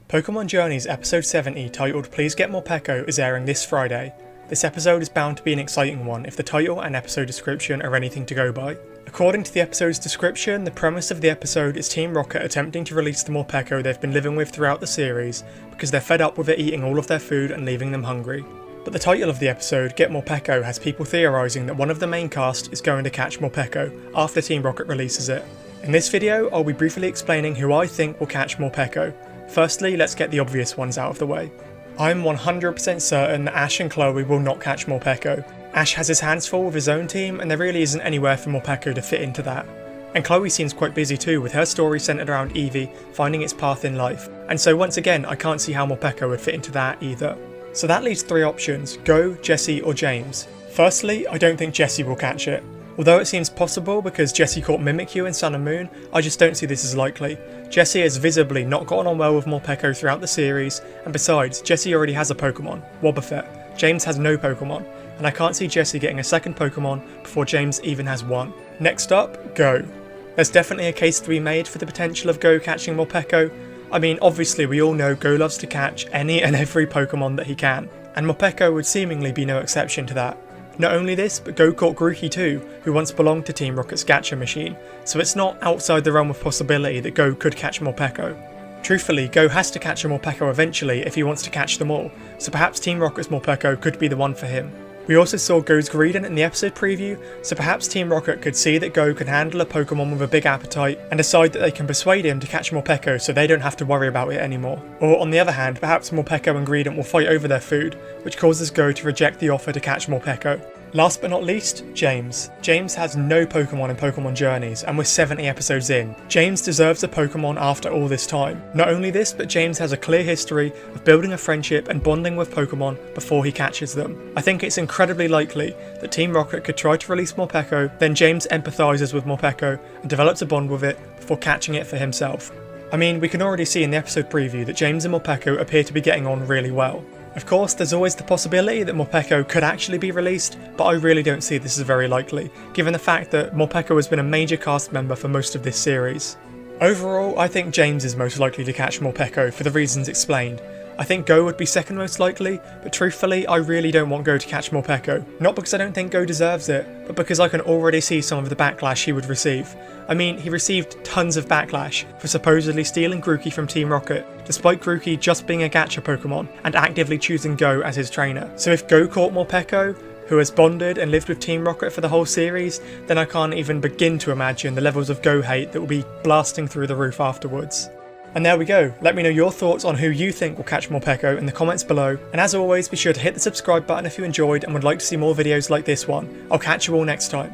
Pokemon Journeys episode 70 titled Please Get Morpeko is airing this Friday. This episode is bound to be an exciting one if the title and episode description are anything to go by. According to the episode's description, the premise of the episode is Team Rocket attempting to release the Morpeko they've been living with throughout the series because they're fed up with it eating all of their food and leaving them hungry. But the title of the episode, Get Morpeko, has people theorising that one of the main cast is going to catch Morpeko after Team Rocket releases it. In this video, I'll be briefly explaining who I think will catch Morpeko. Firstly, let's get the obvious ones out of the way. I'm 100% certain that Ash and Chloe will not catch Morpeko. Ash has his hands full with his own team and there really isn't anywhere for Morpeko to fit into that. And Chloe seems quite busy too, with her story centred around Eevee finding its path in life, and so once again I can't see how Morpeko would fit into that either. So that leaves three options: Go, Jessie or James. Firstly, I don't think Jessie will catch it. Although it seems possible because Jessie caught Mimikyu in Sun and Moon, I just don't see this as likely. Jessie has visibly not gotten on well with Morpeko throughout the series, and besides, Jessie already has a Pokemon, Wobbuffet. James has no Pokemon, and I can't see Jessie getting a second Pokemon before James even has one. Next up, Go. There's definitely a case to be made for the potential of Go catching Morpeko. I mean, obviously we all know Go loves to catch any and every Pokemon that he can, and Morpeko would seemingly be no exception to that. Not only this, but Go caught Grookey too, who once belonged to Team Rocket's Gacha machine, so it's not outside the realm of possibility that Go could catch Morpeko. Truthfully, Go has to catch a Morpeko eventually if he wants to catch them all, so perhaps Team Rocket's Morpeko could be the one for him. We also saw Go's Greedent in the episode preview, so perhaps Team Rocket could see that Go can handle a Pokemon with a big appetite and decide that they can persuade him to catch Morpeko so they don't have to worry about it anymore. Or on the other hand, perhaps Morpeko and Greedent will fight over their food, which causes Go to reject the offer to catch Morpeko. Last but not least, James. James has no Pokemon in Pokemon Journeys, and we're 70 episodes in. James deserves a Pokemon after all this time. Not only this, but James has a clear history of building a friendship and bonding with Pokemon before he catches them. I think it's incredibly likely that Team Rocket could try to release Morpeko, then James empathises with Morpeko and develops a bond with it before catching it for himself. I mean, we can already see in the episode preview that James and Morpeko appear to be getting on really well. Of course, there's always the possibility that Morpeko could actually be released, but I really don't see this as very likely, given the fact that Morpeko has been a major cast member for most of this series. Overall, I think James is most likely to catch Morpeko for the reasons explained. I think Go would be second most likely, but truthfully I really don't want Go to catch Morpeko. Not because I don't think Go deserves it, but because I can already see some of the backlash he would receive. I mean, he received tons of backlash for supposedly stealing Grookey from Team Rocket, despite Grookey just being a gacha Pokemon and actively choosing Go as his trainer. So if Go caught Morpeko, who has bonded and lived with Team Rocket for the whole series, then I can't even begin to imagine the levels of Go hate that will be blasting through the roof afterwards. And there we go, let me know your thoughts on who you think will catch Morpeko in the comments below, and as always be sure to hit the subscribe button if you enjoyed and would like to see more videos like this one. I'll catch you all next time.